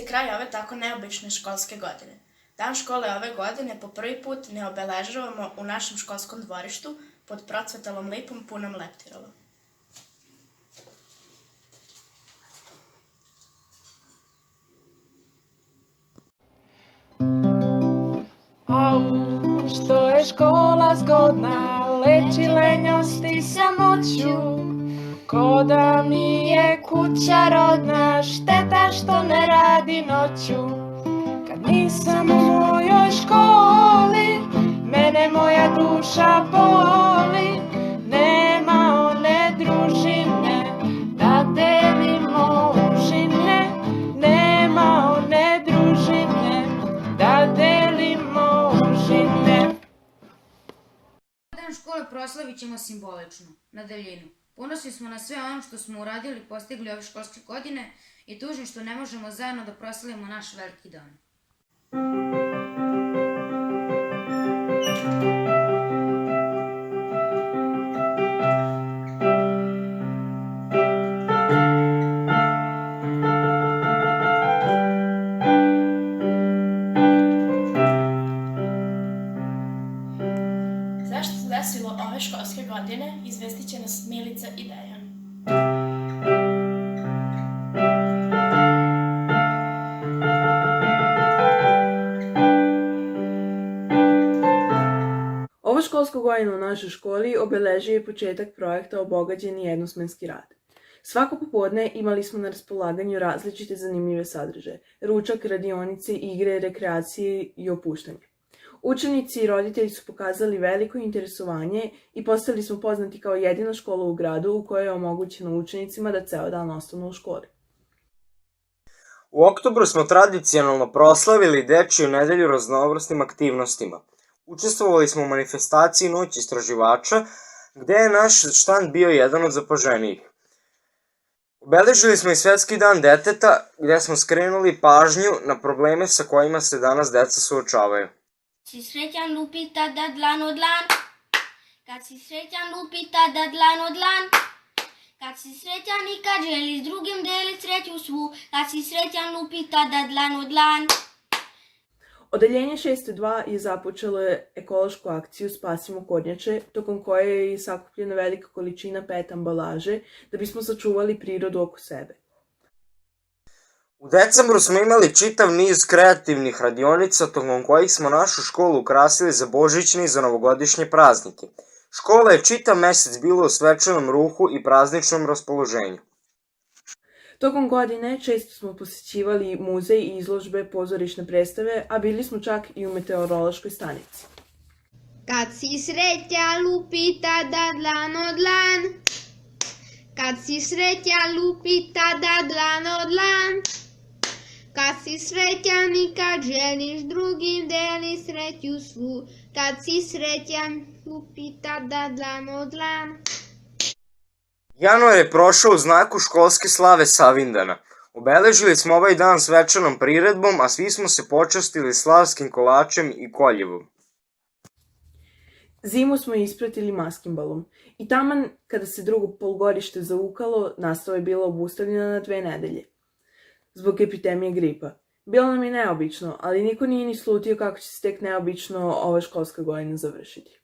i kraj ove tako neobične školske godine. Dan škole ove godine po prvi put ne obeležavamo u našem školskom dvorištu pod procvetalom lipom punom leptirova. Au, što je škola zgodna, leči lenjost i samoću. Ko da mi je kuća rodna, šteta što ne radi noću. Kad nisam u mojoj školi, mene moja duša boli. Nema one družine, da delimo užine. Nema one družine, da delimo užine. Dan škole proslavit ćemo simbolično, na daljinu. Ponosni smo na sve ono što smo uradili i postigli ove školske godine i tužni što ne možemo zajedno da proslavimo naš veliki dan. Sve što se desilo ove školske godine izvestit će nas Milica i Dejan. Ovu školsku godinu u našoj školi obeležio je početak projekta Obogaćeni jednosmenski rad. Svako popodne imali smo na raspolaganju različite zanimljive sadržaje, ručak, radionice, igre, rekreacije i opuštanje. Učenici i roditelji su pokazali veliko interesovanje i postali smo poznati kao jedina škola u gradu u kojoj je omogućeno učenicima da ceo dan ostanu u školi. U oktobru smo tradicionalno proslavili Dečiju nedelju raznovrsnim aktivnostima. Učestvovali smo u manifestaciji Noć istraživača, gde je naš štand bio jedan od zapaženijih. Obeležili smo i Svetski dan deteta, gde smo skrenuli pažnju na probleme sa kojima se danas deca suočavaju. Si srećan lupi tada dlan od dlan, kad si srećan lupi tada dlan od dlan, kad si srećan i kad želiš drugim delit sreću svu, kad si srećan lupi tada dlan od dlan. Odeljenje 602 je započelo ekološku akciju Spasimo kornjače, tokom koje je sakupljena velika količina PET ambalaže da bismo sačuvali prirodu oko sebe. U decembru smo imali čitav niz kreativnih radionica tokom kojih smo našu školu ukrasili za božićne i za novogodišnje praznike. Škola je čitav mesec bila u svečanom ruhu i prazničnom raspoloženju. Tokom godine često smo posjećivali muzej i izložbe, pozorišne predstave, a bili smo čak i u meteorološkoj stanici. Kad si srećan lupi tada dlan od dlan, kad si srećan lupi tada dlan od dlan, kad si srećan i kad želiš drugim deli sreću svu, kad si srećan lupi tada dlan od dlan. Januar je prošao u znaku školske slave Savindana. Obeležili smo ovaj dan svečanom priredbom, a svi smo se počastili slavskim kolačem i koljevom. Zimu smo ispratili maskimbalom i taman kada se drugo polugodište zaukalo, nastava je bila obustavljena na 2 nedelje. Zbog epidemije gripa. Bilo nam je neobično, ali niko nije ni slutio kako će se tek neobično ova školska godina završiti.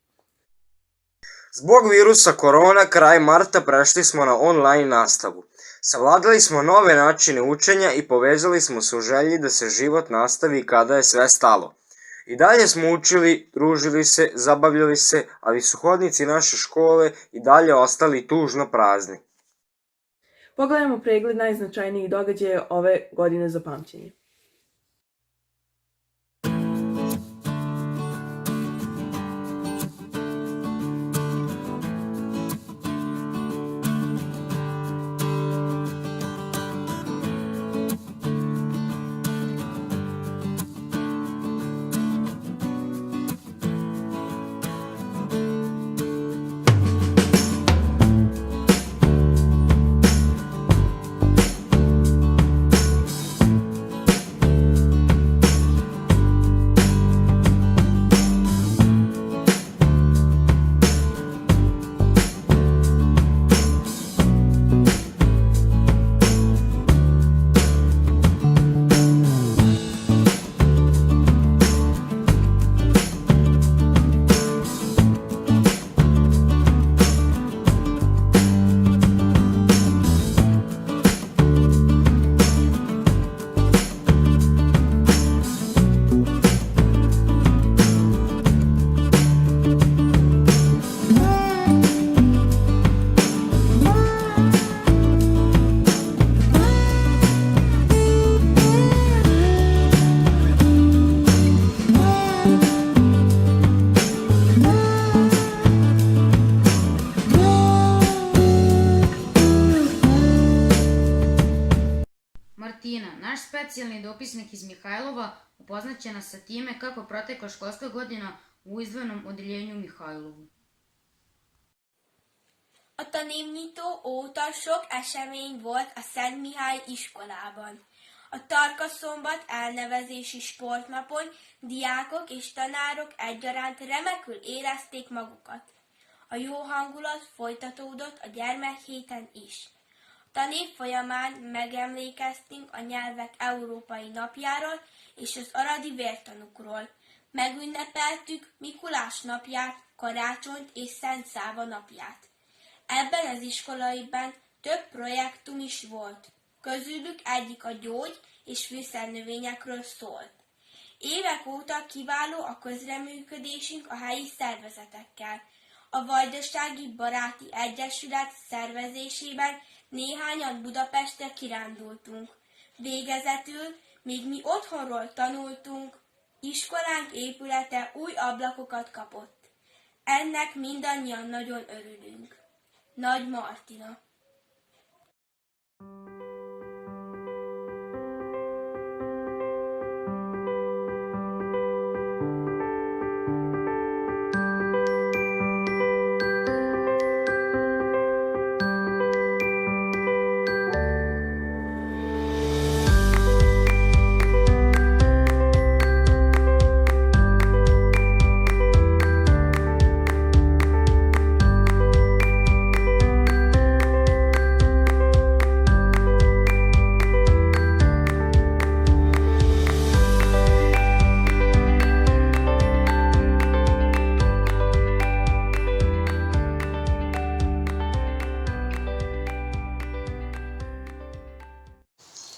Zbog virusa korona, kraj marta prešli smo na online nastavu. Savladali smo nove načine učenja i povezali smo se u želji da se život nastavi kada je sve stalo. I dalje smo učili, družili se, zabavljali se, ali su hodnici naše škole i dalje ostali tužno prazni. Pogledajmo pregled najznačajnijih događaja ove godine za pamćenje. specijalni dopisnik iz Mihajlova upoznaće nas sa time kako protekla školska godina u izdvojenom odeljenju Mihajlovu. A tanévnyitó óta sok esemény volt a Szent Mihály iskolában. A Tarka-szombat elnevezési sportnapon diákok és tanárok egyaránt remekül érezték magukat. A jó hangulat folytatódott a gyermekhéten is. A tanév folyamán megemlékeztünk a nyelvek európai napjáról és az aradi vértanúkról. Megünnepeltük Mikulás napját, karácsonyt és Szent Száva napját. Ebben az iskolaiban több projektum is volt. Közülük egyik a gyógy- és fűszernövényekről szólt. Évek óta kiváló a közreműködésünk a helyi szervezetekkel. A Vajdasági Baráti Egyesület szervezésében néhányan Budapestre kirándultunk. Végezetül, míg mi otthonról tanultunk, iskolánk épülete új ablakokat kapott. Ennek mindannyian nagyon örülünk. Nagy Martina.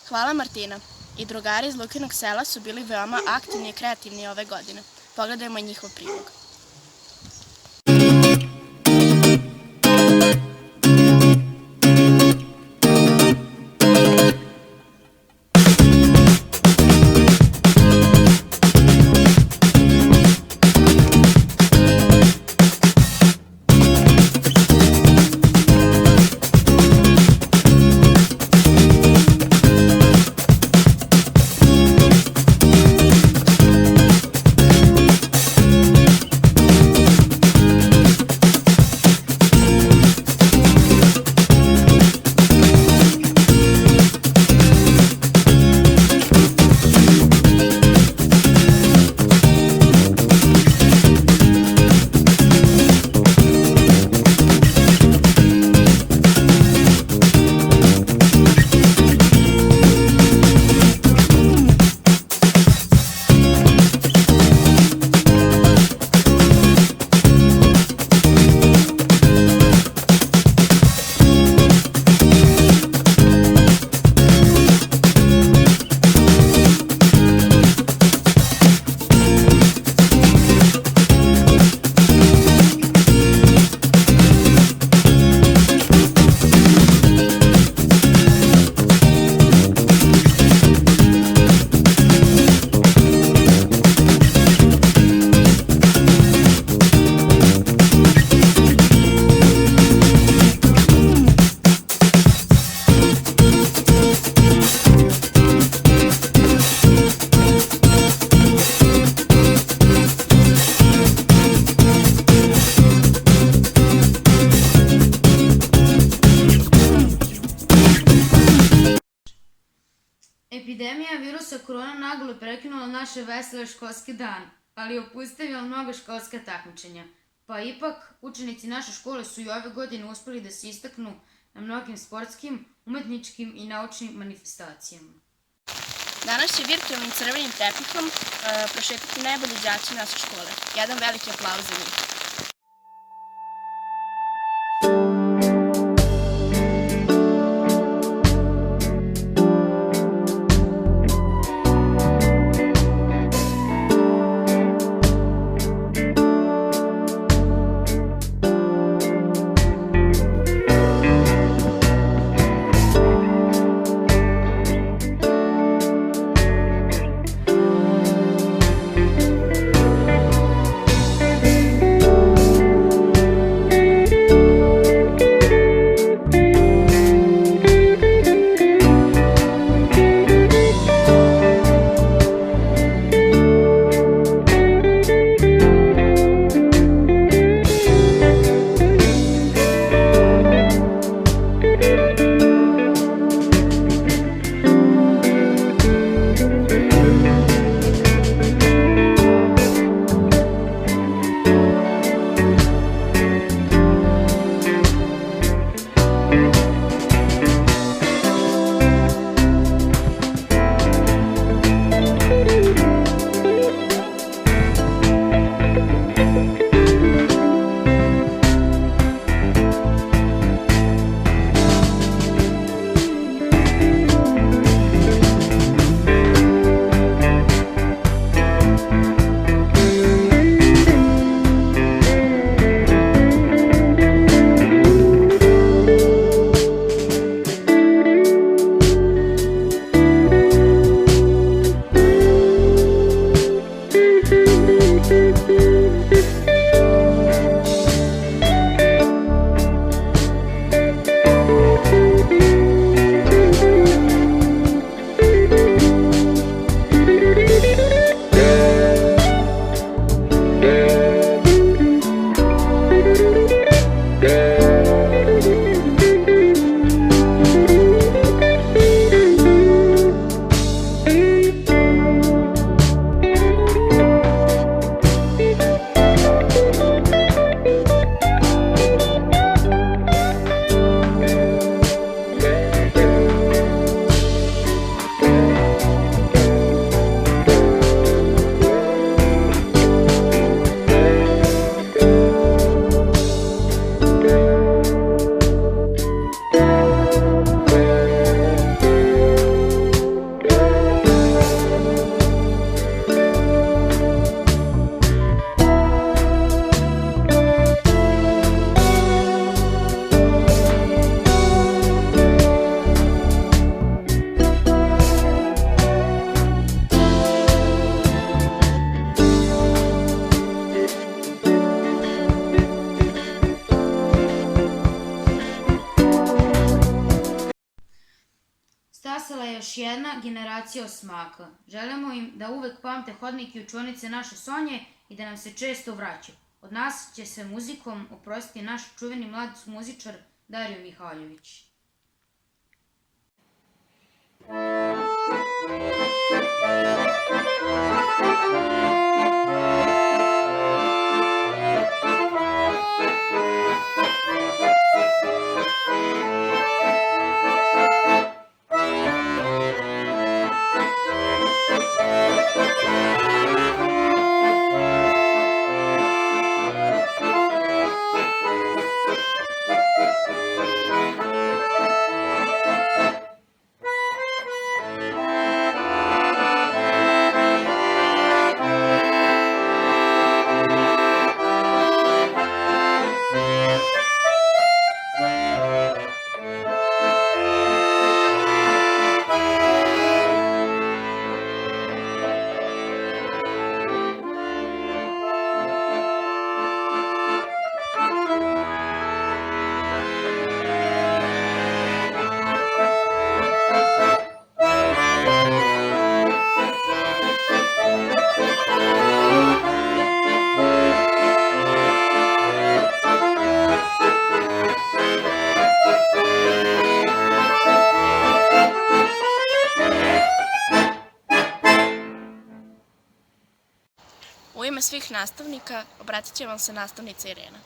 Hvala Martina. I drugari iz Lukinog sela su bili veoma aktivni i kreativni ove godine. Pogledajmo njihov prilog. Epidemija virusa korona naglo je prekinula naše vesele školske dane, ali je opustavila mnoga školska takmičenja. Pa ipak, učenici naše škole su i ove godine uspeli da se istaknu na mnogim sportskim, umetničkim i naučnim manifestacijama. Danas će virtualnim crvenim tepihom prošetati najbolji đaci naše škole. Jedan veliki aplauz za njih. još jedna generacija osmaka. Želimo im da uvek pamte hodnike i učionice naše Sonje i da nam se često vraćaju. Od nas će se muzikom oprostiti naš čuveni mlad muzičar Dario Mihaljević. U ime svih nastavnika obratit će vam se nastavnica Irena.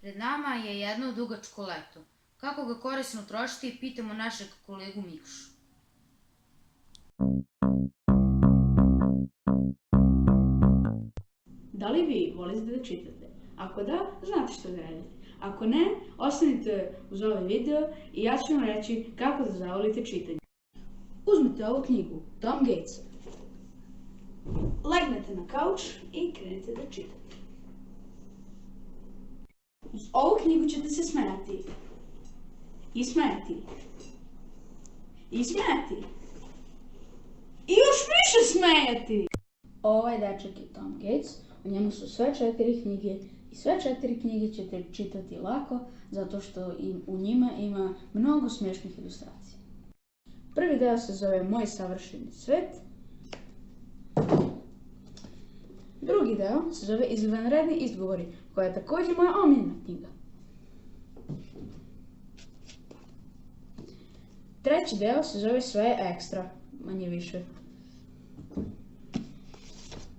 Pred nama je jedno dugačko leto. Kako ga korisno trošiti, pitamo našeg kolegu Mikšu. Da li vi volite da čitate? Ako da, znate što da radite. Ako ne, ostanite uz ovaj video i ja ću vam reći kako da zavolite čitanje. Uzmite ovu knjigu, Tom Gates. Legnete na kauč i krenete da čitate. Uz ovu knjigu ćete se smejati. I smejati. I smejati. I još više smejati! Ovaj dečak je Tom Gates, u njemu su sve 4 knjige i sve 4 knjige ćete čitati lako zato što u njima ima mnogo smiješnih ilustracija. Prvi deo se zove Moj savršeni svet. Drugi deo se zove Izvanredni izgovori, koja je također moja omiljena knjiga. Treći deo se zove Sve je ekstra, manje više.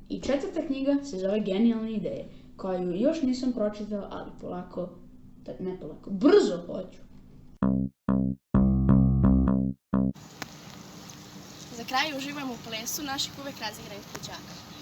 I četvrta knjiga se zove Genijalne ideje, koju još nisam pročitala, ali brzo hoću. Za kraj uživamo u plesu naših uvek razigranih dečaka.